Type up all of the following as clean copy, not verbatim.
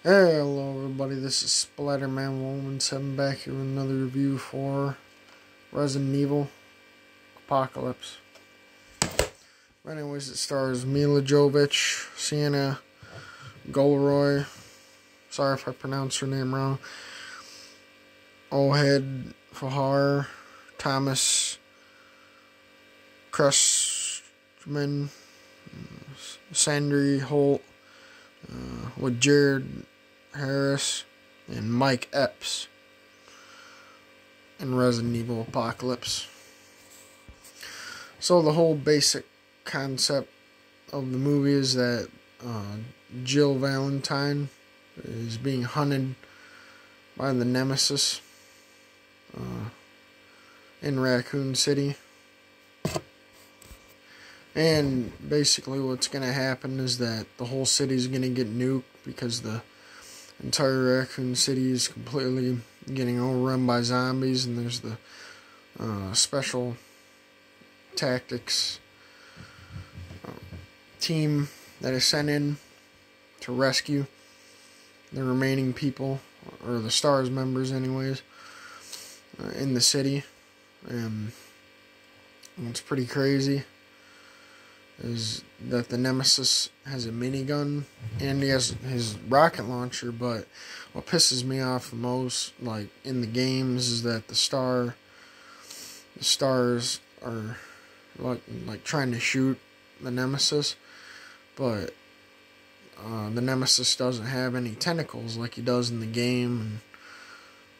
Hey, hello everybody, this is Splatterman117 back here with another review for Resident Evil Apocalypse. But anyways, it stars Milla Jovovich, Sienna Goloroy, sorry if I pronounced her name wrong, Ohad Fahar, Thomas Cressman, Sandry Holt, with Jared Harris and Mike Epps in Resident Evil Apocalypse. So the whole basic concept of the movie is that Jill Valentine is being hunted by the Nemesis in Raccoon City. And basically what's going to happen is that the whole city is going to get nuked because the entire Raccoon City is completely getting overrun by zombies, and there's the special tactics team that is sent in to rescue the remaining people, or the STARS members anyways, in the city. And what's pretty crazy is that the Nemesis has a minigun and he has his rocket launcher, but what pisses me off the most, like, in the games, is that the STARS are like trying to shoot the Nemesis, but the Nemesis doesn't have any tentacles like he does in the game, and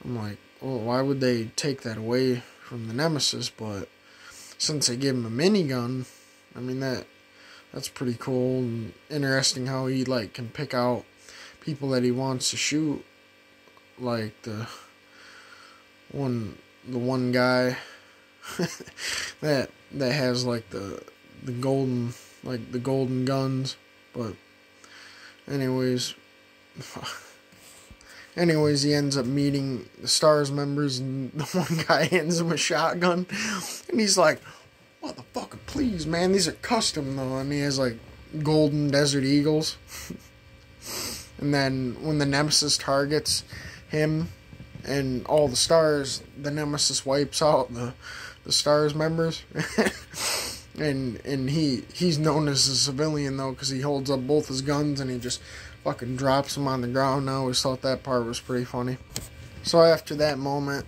I'm like, well, why would they take that away from the Nemesis? But since they give him a minigun, I mean, that's pretty cool and interesting how he, like, can pick out people that he wants to shoot. Like the one guy that has like the golden guns. But anyways, he ends up meeting the STARS members, and the one guy hands him a shotgun, and he's like, motherfucker, please, man, these are custom though. And he has like golden Desert Eagles. And then when the Nemesis targets him and all the STARS, the Nemesis wipes out the STARS members. and he's known as a civilian though, because he holds up both his guns and he just fucking drops them on the ground. I always thought that part was pretty funny. So after that moment,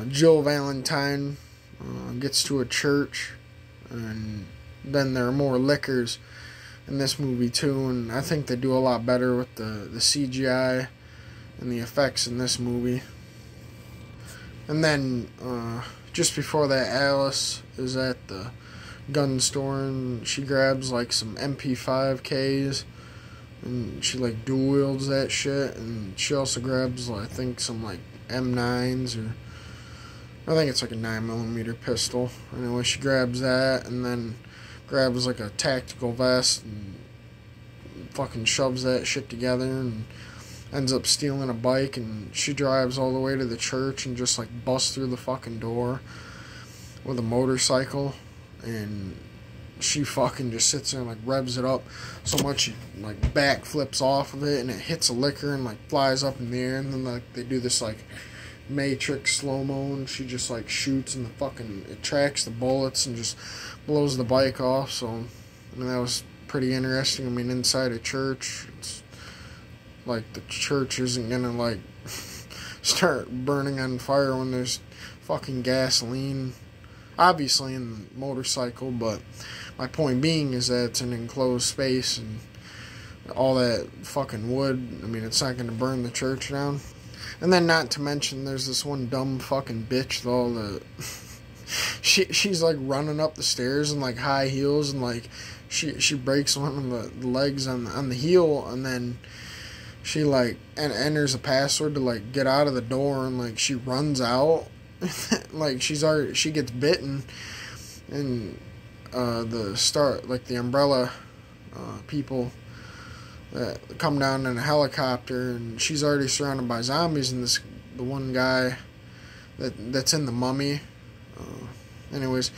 Jill Valentine gets to a church, and then there are more lickers in this movie too, and I think they do a lot better with the CGI and the effects in this movie. And then just before that, Alice is at the gun store and she grabs like some MP5Ks, and she like dual wields that shit, and she also grabs, I think, some like M9s, or I think it's like a 9mm pistol. Anyway, she grabs that and then grabs like a tactical vest and fucking shoves that shit together and ends up stealing a bike, and she drives all the way to the church and just like busts through the fucking door with a motorcycle, and she fucking just sits there and like revs it up so much she like backflips off of it, and it hits a licker and like flies up in the air, and then like they do this like Matrix slow-mo, and she just like shoots, and it tracks the bullets and just blows the bike off. So I mean, that was pretty interesting. I mean, inside a church, it's like the church isn't gonna like start burning on fire when there's fucking gasoline obviously in the motorcycle, but my point being is that it's an enclosed space, and all that fucking wood, I mean, it's not gonna burn the church down. And then, not to mention, there's this one dumb fucking bitch though that she's like running up the stairs in like high heels, and like she breaks one of the legs on the heel, and then she like enters a password to like get out of the door, and like she runs out. Like she gets bitten, and the umbrella people that come down in a helicopter, and she's already surrounded by zombies, and the one guy that's in the mummy, anyways,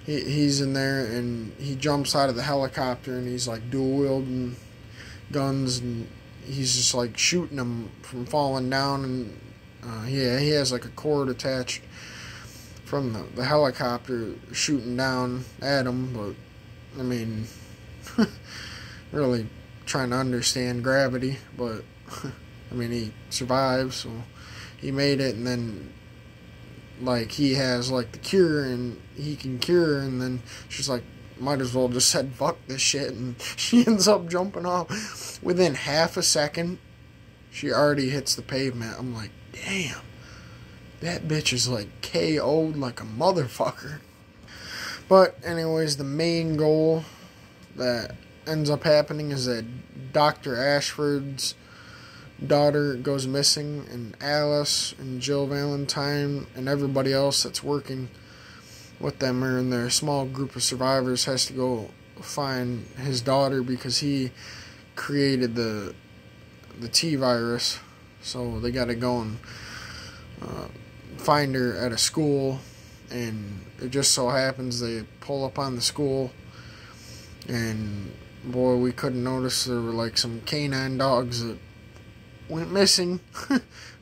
he's in there, and he jumps out of the helicopter, and he's like dual wielding guns, and he's just like shooting him from falling down, and he has like a cord attached from the helicopter shooting down at him. But I mean, really trying to understand gravity, but I mean, he survived, so he made it. And then like he has like the cure, and he can cure, and then she's like, might as well just said fuck this shit, and she ends up jumping off. Within half a second, she already hits the pavement. I'm like, damn, that bitch is like KO'd like a motherfucker. But anyways, the main goal that ends up happening is that Dr. Ashford's daughter goes missing, and Alice and Jill Valentine and everybody else that's working with them, or in their small group of survivors, has to go find his daughter because he created the T virus. So they got to go and find her at a school, and it just so happens they pull up on the school, and boy, we couldn't notice there were like some canine dogs that went missing.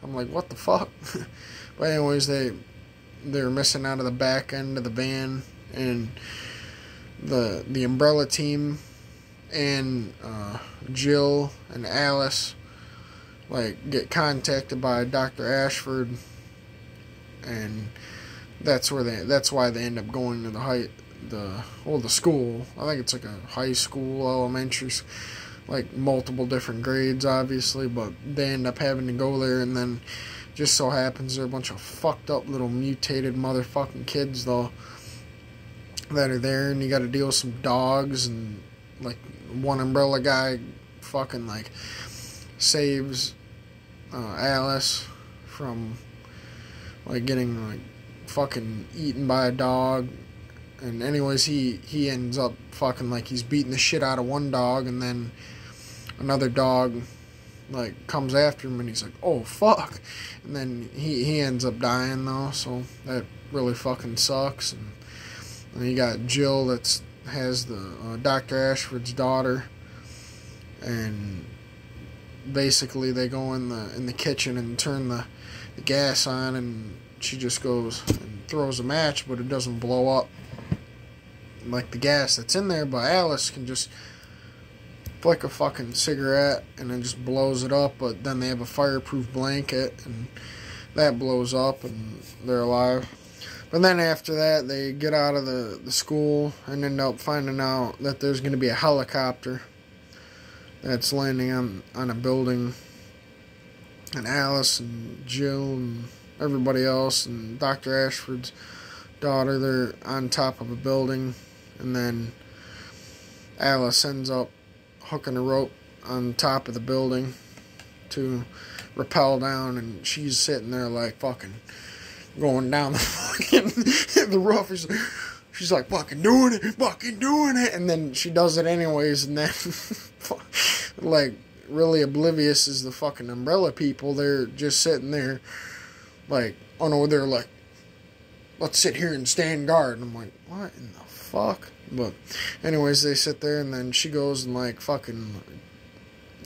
I'm like, what the fuck? But anyways, they're missing out of the back end of the van, and the Umbrella team and Jill and Alice like get contacted by Dr. Ashford, and that's why they end up going to the school. I think it's like a high school, elementary, like multiple different grades, obviously, but they end up having to go there, and then just so happens they're a bunch of fucked up little mutated motherfucking kids, though, that are there, and you got to deal with some dogs, and like one Umbrella guy fucking like saves Alice from like getting like fucking eaten by a dog. And anyways, he ends up fucking like he's beating the shit out of one dog, and then another dog like comes after him, and he's like, oh fuck, and then he ends up dying though, so that really fucking sucks. And you got Jill that has the Dr. Ashford's daughter, and basically they go in the kitchen and turn the gas on, and she just goes and throws a match, but it doesn't blow up like the gas that's in there. But Alice can just flick a fucking cigarette and then just blows it up. But then they have a fireproof blanket, and that blows up, and they're alive. But then after that, they get out of the school and end up finding out that there's going to be a helicopter that's landing on a building. And Alice and Jill and everybody else and Dr. Ashford's daughter, they're on top of a building. And then Alice ends up hooking a rope on top of the building to rappel down, and she's sitting there like fucking going down the fucking the roof. She's like fucking doing it, and then she does it anyways, and then like really oblivious is the fucking Umbrella people. They're just sitting there like, oh no, they're like, let's sit here and stand guard. And I'm like, what in the fuck? But anyways, they sit there, and then she goes and like fucking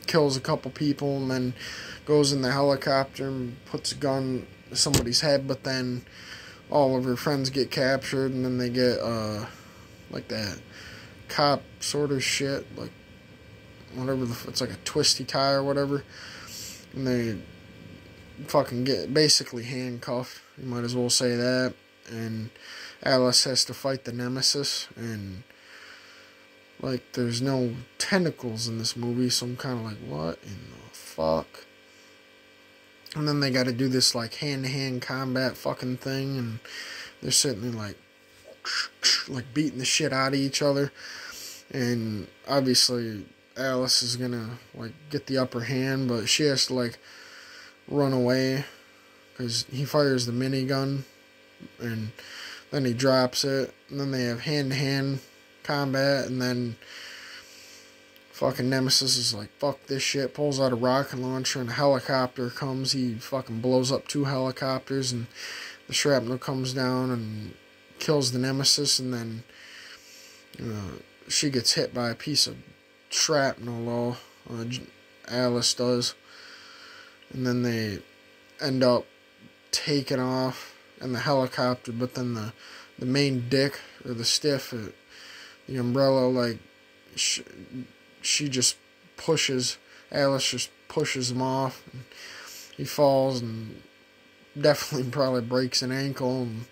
kills a couple people, and then goes in the helicopter and puts a gun to somebody's head. But then all of her friends get captured, and then they get like that cop sort of shit, like whatever it's like a twisty tie or whatever, and they fucking get basically handcuffed, you might as well say that. And Alice has to fight the Nemesis, and like there's no tentacles in this movie, so I'm kind of like, what in the fuck? And then they got to do this like hand-to-hand combat fucking thing, and they're sitting there like beating the shit out of each other, and obviously Alice is gonna like get the upper hand, but she has to like run away because he fires the minigun, and then he drops it, and then they have hand-to-hand combat, and then fucking Nemesis is like, fuck this shit, pulls out a rocket launcher, and a helicopter comes. He fucking blows up 2 helicopters, and the shrapnel comes down and kills the Nemesis, and then she gets hit by a piece of shrapnel, though. Alice does. And then they end up taking off in the helicopter, but then the main dick, or the stiff at the Umbrella, like, she just pushes, Alice just pushes him off, and he falls and definitely probably breaks an ankle, and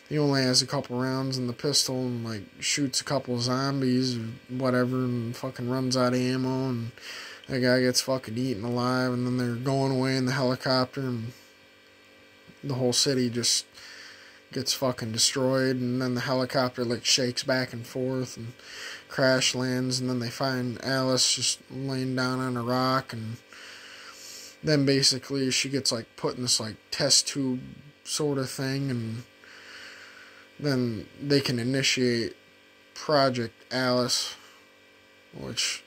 he only has a couple rounds in the pistol, and like shoots a couple zombies or whatever, and fucking runs out of ammo, and that guy gets fucking eaten alive, and then they're going away in the helicopter, and the whole city just gets fucking destroyed, and then the helicopter like shakes back and forth and crash lands, and then they find Alice just laying down on a rock, and then basically she gets like put in this like test tube sort of thing, and then they can initiate Project Alice, which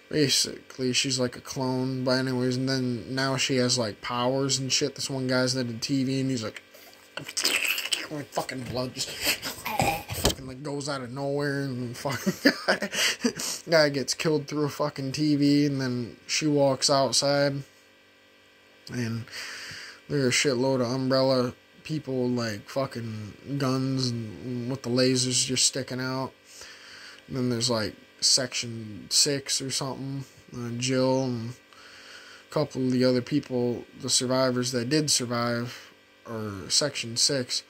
basically she's like a clone, but anyways, and then now she has like powers and shit. This one guy's that did TV, and he's like fucking blood just fucking like goes out of nowhere, and fucking guy gets killed through a fucking TV, and then she walks outside, and there are a shitload of Umbrella people, like fucking guns and with the lasers just sticking out. And then there's like Section 6 or something, Jill and a couple of the other people, the survivors that did survive, or Section 6,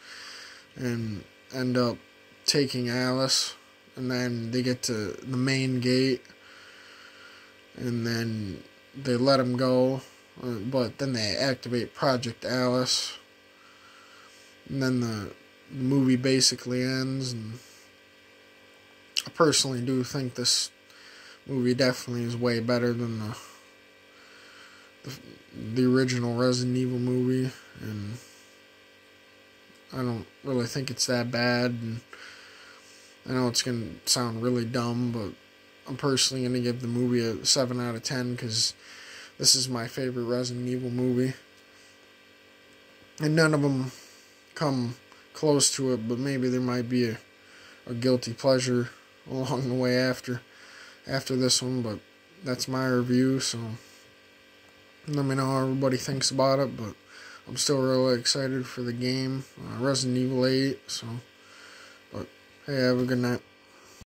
and end up taking Alice, and then they get to the main gate, and then they let him go, but then they activate Project Alice, and then the movie basically ends. And I personally do think this movie definitely is way better than the original Resident Evil movie, and I don't really think it's that bad. And I know it's going to sound really dumb, but I'm personally going to give the movie a 7 out of 10, because this is my favorite Resident Evil movie, and none of them come close to it, but maybe there might be a guilty pleasure along the way after this one, but that's my review, so let me know how everybody thinks about it. But I'm still really excited for the game, Resident Evil 8, so, but hey, have a good night.